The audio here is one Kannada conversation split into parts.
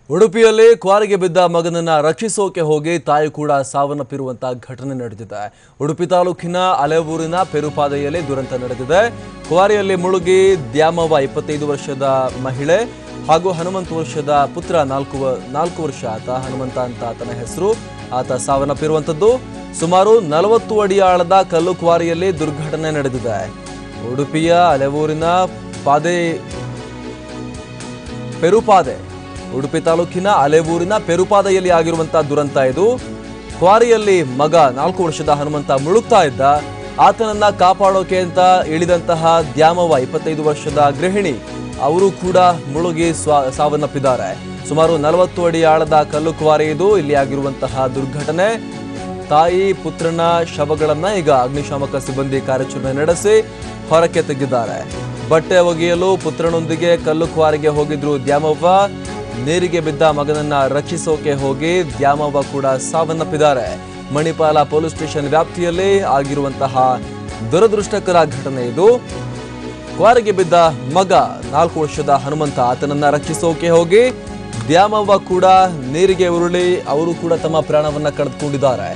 ಉಡುಪಿಯಲ್ಲಿ ಕ್ವಾರಿಗೆ ಬಿದ್ದ ಮಗನನ್ನ ರಕ್ಷಿಸೋಕೆ ಹೋಗಿ ತಾಯಿ ಕೂಡ ಸಾವನ್ನಪ್ಪಿರುವಂತಹ ಘಟನೆ ನಡೆದಿದೆ. ಉಡುಪಿ ತಾಲೂಕಿನ ಅಲೆವೂರಿನ ಪೆರುಪಾದೆಯಲ್ಲಿ ದುರಂತ ನಡೆದಿದೆ. ಕ್ವಾರಿಯಲ್ಲಿ ಮುಳುಗಿ ದ್ಯಾಮವ್ವ 25 ವರ್ಷದ ಮಹಿಳೆ ಹಾಗೂ ಹನುಮಂತ ವರ್ಷದ ಪುತ್ರ 4 ವರ್ಷ ಆತ ಹನುಮಂತ ಅಂತ ಆತನ ಹೆಸರು. ಆತ ಸಾವನ್ನಪ್ಪಿರುವಂತದ್ದು. ಸುಮಾರು 40 ಅಡಿ ಆಳದ ಕಲ್ಲು ಕ್ವಾರಿಯಲ್ಲಿ ದುರ್ಘಟನೆ ನಡೆದಿದೆ. ಉಡುಪಿಯ ಅಲೆವೂರಿನ ಪೆರುಪಾದೆ ಉಡುಪಿ ತಾಲೂಕಿನ ಅಲೆವೂರಿನ ಪೆರುಪಾದೆಯಲ್ಲಿ ಆಗಿರುವಂತಹ ದುರಂತ ಇದು. ಕ್ವಾರಿಯಲ್ಲಿ ಮಗ 4 ವರ್ಷದ ಹನುಮಂತ ಮುಳುಗ್ತಾ ಇದ್ದ. ಆತನನ್ನ ಕಾಪಾಡೋಕೆ ಅಂತ ಇಳಿದಂತಹ ದ್ಯಾಮವ್ವ 25 ವರ್ಷದ ಗೃಹಿಣಿ ಅವರು ಕೂಡ ಮುಳುಗಿ ಸಾವನ್ನಪ್ಪಿದ್ದಾರೆ. ಸುಮಾರು 40 ಅಡಿ ಆಳದ ಕಲ್ಲು ಕ್ವಾರಿ ಇದು. ಇಲ್ಲಿ ಆಗಿರುವಂತಹ ದುರ್ಘಟನೆ. ತಾಯಿ ಪುತ್ರನ ಶವಗಳನ್ನ ಈಗ ಅಗ್ನಿಶಾಮಕ ಸಿಬ್ಬಂದಿ ಕಾರ್ಯಾಚರಣೆ ನಡೆಸಿ ಹೊರಕ್ಕೆ ತೆಗೆದಿದ್ದಾರೆ. ಬಟ್ಟೆ ಒಗೆಯಲು ಪುತ್ರನೊಂದಿಗೆ ಕಲ್ಲು ಕ್ವಾರಿಗೆ ಹೋಗಿದ್ರು ದ್ಯಾಮವ್ವ. ನೀರಿಗೆ ಬಿದ್ದ ಮಗನನ್ನ ರಕ್ಷಿಸೋಕೆ ಹೋಗಿ ದ್ಯಾಮವ್ವ ಕೂಡ ಸಾವನ್ನಪ್ಪಿದ್ದಾರೆ. ಮಣಿಪಾಲ ಪೊಲೀಸ್ ಸ್ಟೇಷನ್ ವ್ಯಾಪ್ತಿಯಲ್ಲಿ ಆಗಿರುವಂತಹ ದುರದೃಷ್ಟಕರ ಘಟನೆ ಇದು. ಕ್ವಾರಿಗೆ ಬಿದ್ದ ಮಗ 4 ವರ್ಷದ ಹನುಮಂತ ಆತನನ್ನ ರಕ್ಷಿಸೋಕೆ ಹೋಗಿ ದ್ಯಾಮವ್ವ ಕೂಡ ನೀರಿಗೆ ಉರುಳಿ ಅವರು ಕೂಡ ತಮ್ಮ ಪ್ರಾಣವನ್ನ ಕಳೆದುಕೊಂಡಿದ್ದಾರೆ.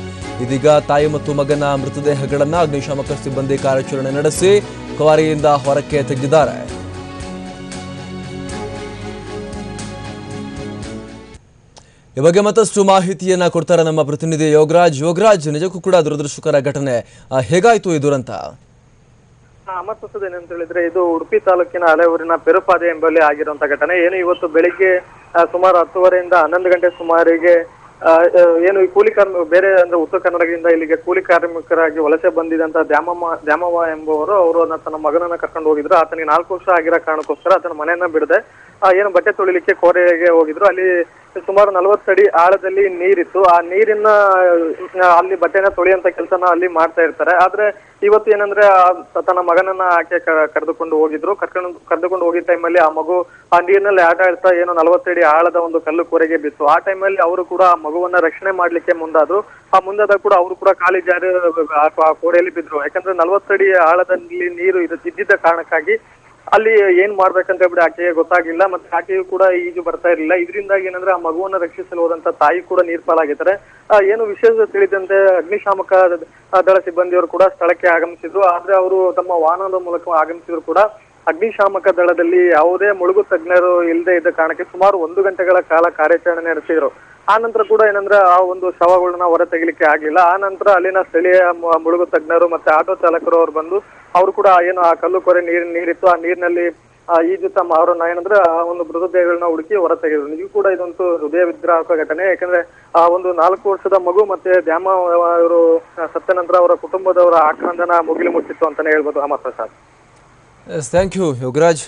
ಇದೀಗ ತಾಯಿ ಮತ್ತು ಮಗನ ಮೃತದೇಹಗಳನ್ನ ಅಗ್ನಿಶಾಮಕ ಸಿಬ್ಬಂದಿ ಕಾರ್ಯಾಚರಣೆ ನಡೆಸಿ ಕ್ವಾರಿಯಿಂದ ಹೊರಕ್ಕೆ ತೆಗೆದಿದ್ದಾರೆ. ಈ ಬಗ್ಗೆ ಮತ್ತಷ್ಟು ಮಾಹಿತಿಯನ್ನ ಕೊಡ್ತಾರೆ ನಮ್ಮ ಪ್ರತಿನಿಧಿ ಯೋಗರಾಜ್. ನಿಜಕ್ಕೂ ಕೂಡ ದುರದೃಷ್ಟಕರ ಘಟನೆ. ಹೇಗಾಯ್ತು ಈ ದುರಂತ? ಏನಂತ ಹೇಳಿದ್ರೆ ಇದು ಉಡುಪಿ ತಾಲೂಕಿನ ಅಲೆವೂರಿನ ಪೆರುಪಾದೆ ಎಂಬಲ್ಲಿ ಆಗಿರುವಂತಹ ಘಟನೆ. ಏನು ಇವತ್ತು ಬೆಳಿಗ್ಗೆ ಸುಮಾರು 10:30ರಿಂದ 11 ಗಂಟೆ ಸುಮಾರಿಗೆ ಏನು ಈ ಕೂಲಿ ಬೇರೆ ಅಂದ್ರೆ ಉತ್ತರ ಕನ್ನಡದಿಂದ ಇಲ್ಲಿಗೆ ಕೂಲಿ ಕಾರ್ಮಿಕರಾಗಿ ವಲಸೆ ಬಂದಿದಂತ ದ್ಯಾಮವ್ವ ಎಂಬುವರು ಅವರು ತನ್ನ ಮಗನನ್ನ ಕರ್ಕೊಂಡು ಹೋಗಿದ್ರು. ಆತನಿಗೆ 4 ವರ್ಷ ಆಗಿರೋ ಕಾರಣಕ್ಕೋಸ್ಕರ ಆತನ ಮನೆಯನ್ನ ಬಿಡದೆ ಏನು ಬಟ್ಟೆ ತೊಳಿಲಿಕ್ಕೆ ಕೋರೆಗೆ ಹೋಗಿದ್ರು. ಅಲ್ಲಿ ಸುಮಾರು 40 ಅಡಿ ಆಳದಲ್ಲಿ ನೀರಿತ್ತು. ಆ ನೀರಿನ ಅಲ್ಲಿ ಬಟ್ಟೆನ ತೊಳೆಯಂತ ಕೆಲಸನ ಅಲ್ಲಿ ಮಾಡ್ತಾ ಇರ್ತಾರೆ. ಆದ್ರೆ ಇವತ್ತು ಏನಂದ್ರೆ ತನ್ನ ಮಗನನ್ನ ಆಕೆ ಕರೆದುಕೊಂಡು ಹೋಗಿದ್ರು. ಕರೆದುಕೊಂಡು ಹೋಗಿದ್ದ ಟೈಮಲ್ಲಿ ಆ ಮಗು ಆ ನೀರಿನಲ್ಲಿ ಆಟ ಆಡ್ತಾ ಏನೋ 40 ಅಡಿ ಆಳದ ಒಂದು ಕಲ್ಲು ಕೋರೆಗೆ ಬಿತ್ತು. ಆ ಟೈಮಲ್ಲಿ ಅವರು ಕೂಡ ಆ ಮಗುವನ್ನ ರಕ್ಷಣೆ ಮಾಡ್ಲಿಕ್ಕೆ ಮುಂದಾದ್ರು. ಆ ಮುಂದಾದ ಕೂಡ ಅವರು ಕೂಡ ಕಾಲಿ ಜಾರಿ ಆ ಕೋರೆಯಲ್ಲಿ ಬಿದ್ರು. ಯಾಕಂದ್ರೆ 40 ಅಡಿ ಆಳದಲ್ಲಿ ನೀರು ಇದ್ದಿದ್ದ ಕಾರಣಕ್ಕಾಗಿ ಅಲ್ಲಿ ಏನ್ ಮಾಡ್ಬೇಕಂತ ಹೇಳ್ಬಿಟ್ಟು ಆಕೆಗೆ ಗೊತ್ತಾಗಿಲ್ಲ. ಮತ್ತೆ ಆಕೆಯು ಕೂಡ ಈಜು ಬರ್ತಾ ಇರಲಿಲ್ಲ. ಇದರಿಂದಾಗಿ ಏನಂದ್ರೆ ಆ ಮಗುವನ್ನ ರಕ್ಷಿಸಲು ಹೋದಂತ ತಾಯಿ ಕೂಡ ನೀರ್ಪಾಲಾಗಿದ್ದಾರೆ. ಏನು ವಿಶೇಷ ತಿಳಿದಂತೆ ಅಗ್ನಿಶಾಮಕ ದಳ ಸಿಬ್ಬಂದಿಯವರು ಕೂಡ ಸ್ಥಳಕ್ಕೆ ಆಗಮಿಸಿದ್ರು. ಆದ್ರೆ ಅವರು ತಮ್ಮ ವಾಹನದ ಮೂಲಕ ಆಗಮಿಸಿದ್ರು ಕೂಡ ಅಗ್ನಿಶಾಮಕ ದಳದಲ್ಲಿ ಯಾವುದೇ ಮುಳುಗು ತಜ್ಞರು ಇಲ್ಲದೆ ಇದ್ದ ಕಾರಣಕ್ಕೆ ಸುಮಾರು 1 ಗಂಟೆಗಳ ಕಾಲ ಕಾರ್ಯಾಚರಣೆ ನಡೆಸಿದ್ರು. ಆ ನಂತರ ಕೂಡ ಏನಂದ್ರೆ ಆ ಒಂದು ಶವಗಳನ್ನ ಹೊರ ತೆಗಿಲಿಕ್ಕೆ ಆಗ್ಲಿಲ್ಲ. ಆ ನಂತರ ಅಲ್ಲಿನ ಸ್ಥಳೀಯ ಮುಳುಗು ತಜ್ಞರು ಮತ್ತೆ ಆಟೋ ಚಾಲಕರು ಅವರು ಬಂದು ಅವರು ಕೂಡ ಏನು ಆ ಕಲ್ಲು ಕೊರೆ ನೀರಿತ್ತು ಆ ನೀರಿನಲ್ಲಿ ಈಜುತ್ತ ಅವರನ್ನ ಏನಂದ್ರೆ ಆ ಒಂದು ಮೃತದೇಹಗಳನ್ನ ಹುಡುಕಿ ಹೊರ ತೆಗೆದ್ರು. ನಿಜಕ್ಕೂ ಕೂಡ ಇದೊಂದು ಹೃದಯ ವಿದ್ರಾವಕ ಘಟನೆ. ಯಾಕಂದ್ರೆ ಆ ಒಂದು 4 ವರ್ಷದ ಮಗು ಮತ್ತೆ ದ್ಯಾಮವ್ವ ಅವರು ಸತ್ತ ನಂತರ ಅವರ ಕುಟುಂಬದವರ ಆಕ್ರಂದನ ಮುಗಿಲು ಮುಟ್ಟಿತ್ತು ಅಂತಾನೆ ಹೇಳ್ಬೋದು. ಅಮರ್ ಪ್ರಸಾದ್. Thank you Yogaraj.